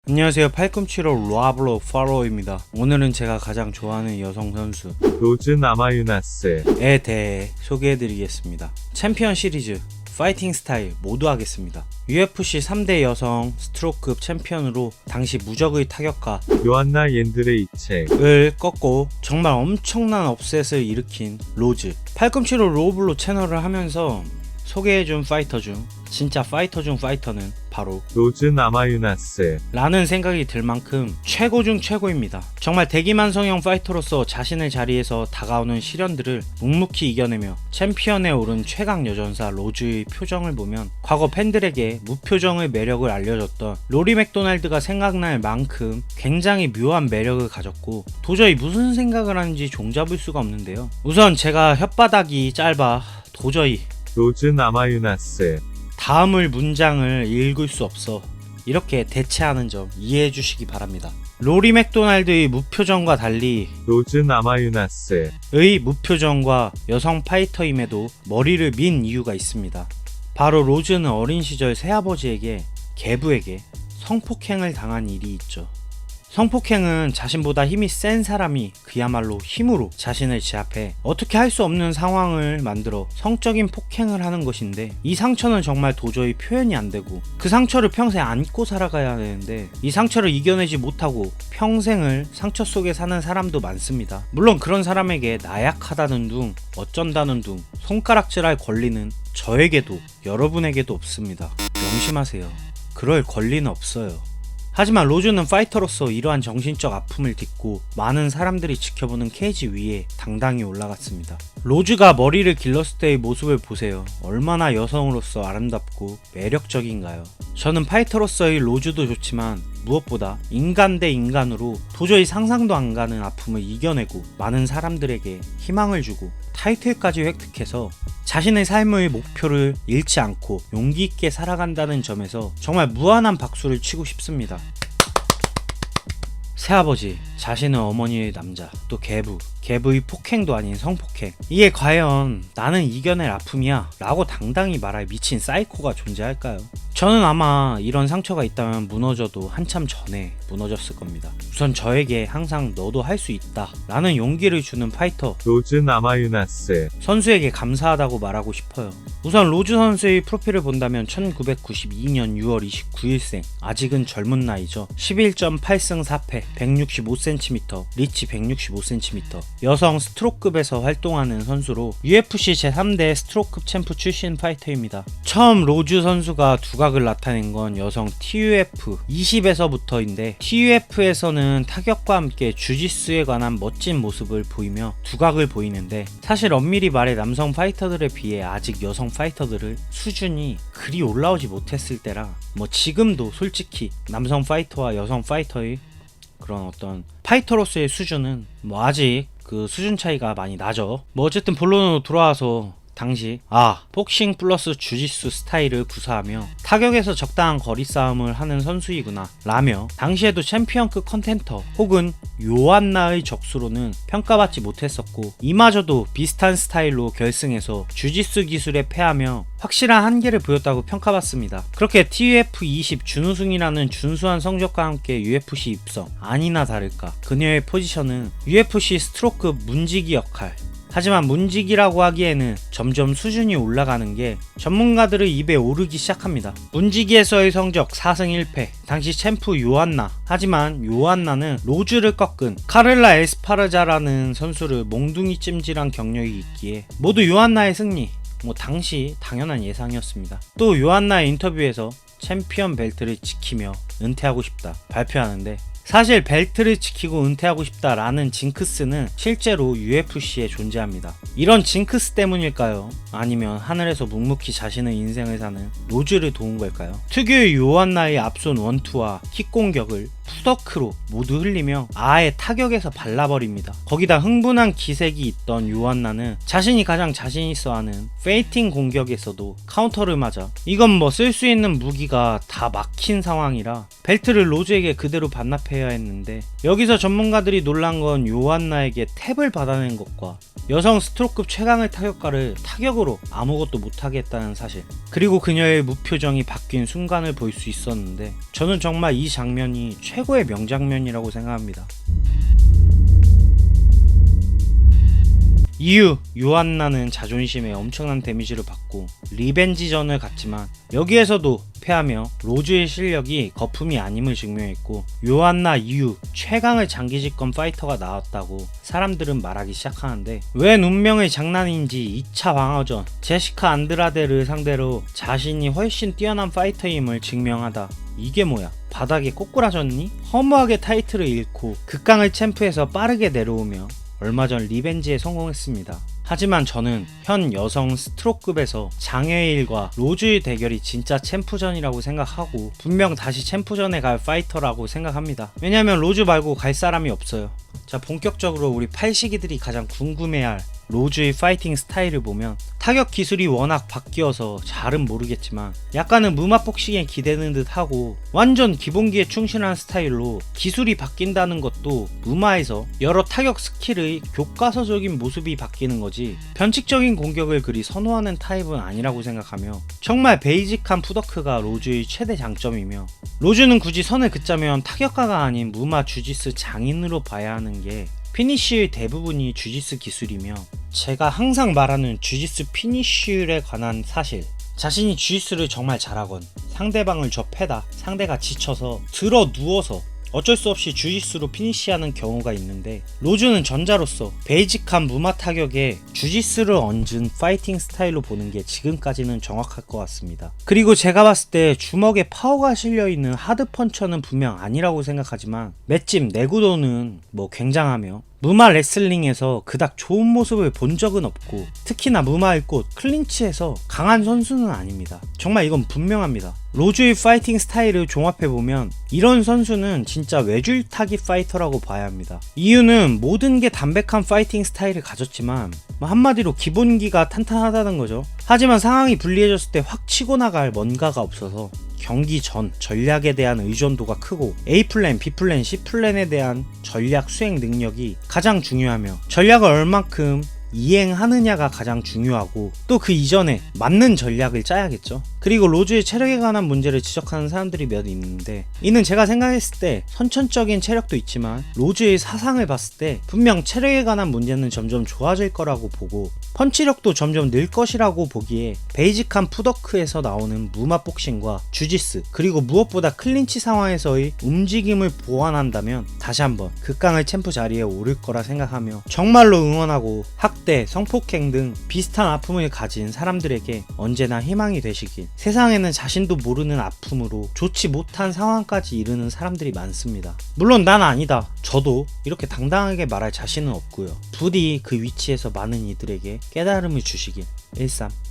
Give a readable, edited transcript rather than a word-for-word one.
안녕하세요. 팔꿈치로 로아블로 파로입니다. 오늘은 제가 가장 좋아하는 여성 선수 로즈 나마유나스에 대해 소개해드리겠습니다. 챔피언 시리즈, 파이팅 스타일 모두 하겠습니다. UFC 3대 여성 스트로크급 챔피언으로 당시 무적의 타격가 요한나 옌드레이체 을 꺾고 정말 엄청난 업셋을 일으킨 로즈. 팔꿈치로 로블로 채널을 하면서 소개해준 파이터 중 진짜 파이터 중 파이터는 바로 로즈 나마유나스 라는 생각이 들 만큼 최고 중 최고입니다. 정말 대기만성형 파이터로서 자신의 자리에서 다가오는 시련들을 묵묵히 이겨내며 챔피언에 오른 최강 여전사 로즈의 표정을 보면 과거 팬들에게 무표정의 매력을 알려줬던 로리 맥도날드가 생각날 만큼 굉장히 묘한 매력을 가졌고 도저히 무슨 생각을 하는지 종잡을 수가 없는데요. 우선 제가 혓바닥이 짧아 도저히 로즈 나마유나스 다음을 문장을 읽을 수 없어 이렇게 대체하는 점 이해해 주시기 바랍니다. 로리 맥도날드의 무표정과 달리 로즈 나마유나스의 무표정과 여성 파이터임에도 머리를 민 이유가 있습니다. 바로 로즈는 어린 시절 새아버지에게 계부에게 성폭행을 당한 일이 있죠. 성폭행은 자신보다 힘이 센 사람이 그야말로 힘으로 자신을 제압해 어떻게 할 수 없는 상황을 만들어 성적인 폭행을 하는 것인데, 이 상처는 정말 도저히 표현이 안 되고 그 상처를 평생 안고 살아가야 하는데 이 상처를 이겨내지 못하고 평생을 상처 속에 사는 사람도 많습니다. 물론 그런 사람에게 나약하다는 둥 어쩐다는 둥 손가락질할 권리는 저에게도 여러분에게도 없습니다. 명심하세요. 그럴 권리는 없어요. 하지만 로즈는 파이터로서 이러한 정신적 아픔을 딛고 많은 사람들이 지켜보는 케이지 위에 당당히 올라갔습니다. 로즈가 머리를 길렀을 때의 모습을 보세요. 얼마나 여성으로서 아름답고 매력적인가요? 저는 파이터로서의 로즈도 좋지만 무엇보다 인간 대 인간으로 도저히 상상도 안 가는 아픔을 이겨내고 많은 사람들에게 희망을 주고 타이틀까지 획득해서 자신의 삶의 목표를 잃지 않고 용기 있게 살아간다는 점에서 정말 무한한 박수를 치고 싶습니다. 새아버지, 자신은 어머니의 남자, 또 계부의 폭행도 아닌 성폭행. 이게 과연 나는 이겨낼 아픔이야? 라고 당당히 말할 미친 사이코가 존재할까요? 저는 아마 이런 상처가 있다면 무너져도 한참 전에 무너졌을 겁니다. 우선 저에게 항상 너도 할 수 있다 라는 용기를 주는 파이터 로즈 나마유나스 선수에게 감사하다고 말하고 싶어요. 우선 로즈 선수의 프로필을 본다면 1992년 6월 29일생, 아직은 젊은 나이죠. 11.8승 4패, 165cm, 리치 165cm, 여성 스트로크급에서 활동하는 선수로 UFC 제3대 스트로크급 챔프 출신 파이터입니다. 처음 로즈 선수가 두각을 나타낸 건 여성 TUF 20에서부터인데, TUF에서는 타격과 함께 주짓수에 관한 멋진 모습을 보이며 두각을 보이는데, 사실 엄밀히 말해 남성 파이터들에 비해 아직 여성 파이터들을 수준이 그리 올라오지 못했을 때라 지금도 솔직히 남성 파이터와 여성 파이터의 그런 어떤 파이터로서의 수준은 아직 그 수준 차이가 많이 나죠. 어쨌든 본론으로 돌아와서 당시 복싱 플러스 주짓수 스타일을 구사하며 타격에서 적당한 거리 싸움을 하는 선수이구나 라며 당시에도 챔피언급 컨텐터 혹은 요한나의 적수로는 평가받지 못했었고, 이마저도 비슷한 스타일로 결승에서 주짓수 기술에 패하며 확실한 한계를 보였다고 평가받습니다. 그렇게 TUF 20 준우승이라는 준수한 성적과 함께 UFC 입성. 아니나 다를까 그녀의 포지션은 UFC 스트로크 문지기 역할. 하지만 문지기라고 하기에는 점점 수준이 올라가는 게 전문가들의 입에 오르기 시작합니다. 문지기에서의 성적 4승 1패, 당시 챔프 요한나. 하지만 요한나는 로즈를 꺾은 카를라 에스파르자라는 선수를 몽둥이 찜질한 경력이 있기에 모두 요한나의 승리, 당시 당연한 예상이었습니다. 또 요한나의 인터뷰에서 챔피언 벨트를 지키며 은퇴하고 싶다 발표하는데, 사실 벨트를 지키고 은퇴하고 싶다라는 징크스는 실제로 UFC에 존재합니다. 이런 징크스 때문일까요? 아니면 하늘에서 묵묵히 자신의 인생을 사는 로즈를 도운 걸까요? 특유의 요한나의 앞손 원투와 킥 공격을 푸더크로 모두 흘리며 아예 타격에서 발라버립니다. 거기다 흥분한 기색이 있던 요한나는 자신이 가장 자신있어 하는 페이팅 공격에서도 카운터를 맞아 이건 쓸 수 있는 무기가 다 막힌 상황이라 벨트를 로즈에게 그대로 반납해야 했는데, 여기서 전문가들이 놀란 건 요한나에게 탭을 받아낸 것과 여성 스트로급 최강의 타격가를 타격으로 아무것도 못하게 했다는 사실, 그리고 그녀의 무표정이 바뀐 순간을 볼 수 있었는데 저는 정말 이 장면이 최고의 명장면이라고 생각합니다. 이후 요한나는 자존심에 엄청난 데미지를 받고 리벤지전을 갔지만 여기에서도 패하며 로즈의 실력이 거품이 아님을 증명했고, 요한나 이후 최강의 장기집권 파이터가 나왔다고 사람들은 말하기 시작하는데, 웬 운명의 장난인지 2차 방어전 제시카 안드라데를 상대로 자신이 훨씬 뛰어난 파이터임을 증명하다 이게 뭐야, 바닥에 꼬꾸라졌니? 허무하게 타이틀을 잃고 극강의 챔프에서 빠르게 내려오며 얼마 전 리벤지에 성공했습니다. 하지만 저는 현 여성 스트로급에서 장애일과 로즈의 대결이 진짜 챔프전이라고 생각하고 분명 다시 챔프전에 갈 파이터라고 생각합니다. 왜냐면 로즈 말고 갈 사람이 없어요. 자, 본격적으로 우리 팔시기들이 가장 궁금해할 로즈의 파이팅 스타일을 보면, 타격 기술이 워낙 바뀌어서 잘은 모르겠지만 약간은 무맛복싱에 기대는 듯 하고 완전 기본기에 충실한 스타일로 기술이 바뀐다는 것도 무마에서 여러 타격 스킬의 교과서적인 모습이 바뀌는 거지 변칙적인 공격을 그리 선호하는 타입은 아니라고 생각하며, 정말 베이직한 푸더크가 로즈의 최대 장점이며, 로즈는 굳이 선을 긋자면 타격가가 아닌 무마 주짓수 장인으로 봐야 하는 게 피니쉬의 대부분이 주짓수 기술이며, 제가 항상 말하는 주짓수 피니쉬에 관한 사실, 자신이 주짓수를 정말 잘하건 상대방을 접해다 상대가 지쳐서 들어 누워서 어쩔 수 없이 주짓수로 피니시하는 경우가 있는데, 로즈는 전자로서 베이직한 무마 타격에 주짓수를 얹은 파이팅 스타일로 보는 게 지금까지는 정확할 것 같습니다. 그리고 제가 봤을 때 주먹에 파워가 실려있는 하드펀처는 분명 아니라고 생각하지만 맷집 내구도는 뭐 굉장하며, 무마 레슬링에서 그닥 좋은 모습을 본 적은 없고, 특히나 무마의 꽃 클린치에서 강한 선수는 아닙니다. 정말 이건 분명합니다. 로즈의 파이팅 스타일을 종합해보면 이런 선수는 진짜 외줄타기 파이터라고 봐야 합니다. 이유는 모든 게 담백한 파이팅 스타일을 가졌지만 한마디로 기본기가 탄탄하다는 거죠. 하지만 상황이 불리해졌을 때 확 치고 나갈 뭔가가 없어서 경기 전 전략에 대한 의존도가 크고, A플랜, B플랜, C플랜에 대한 전략 수행 능력이 가장 중요하며, 전략을 얼만큼 이행하느냐가 가장 중요하고, 또 그 이전에 맞는 전략을 짜야겠죠. 그리고 로즈의 체력에 관한 문제를 지적하는 사람들이 몇 있는데, 이는 제가 생각했을 때 선천적인 체력도 있지만 로즈의 사상을 봤을 때 분명 체력에 관한 문제는 점점 좋아질 거라고 보고, 펀치력도 점점 늘 것이라고 보기에 베이직한 푸더크에서 나오는 무맛복싱과 주짓수, 그리고 무엇보다 클린치 상황에서의 움직임을 보완한다면 다시 한번 극강의 챔프 자리에 오를 거라 생각하며, 정말로 응원하고 학대, 성폭행 등 비슷한 아픔을 가진 사람들에게 언제나 희망이 되시길. 세상에는 자신도 모르는 아픔으로 좋지 못한 상황까지 이르는 사람들이 많습니다. 물론 난 아니다, 저도 이렇게 당당하게 말할 자신은 없고요. 부디 그 위치에서 많은 이들에게 깨달음을 주시길. 13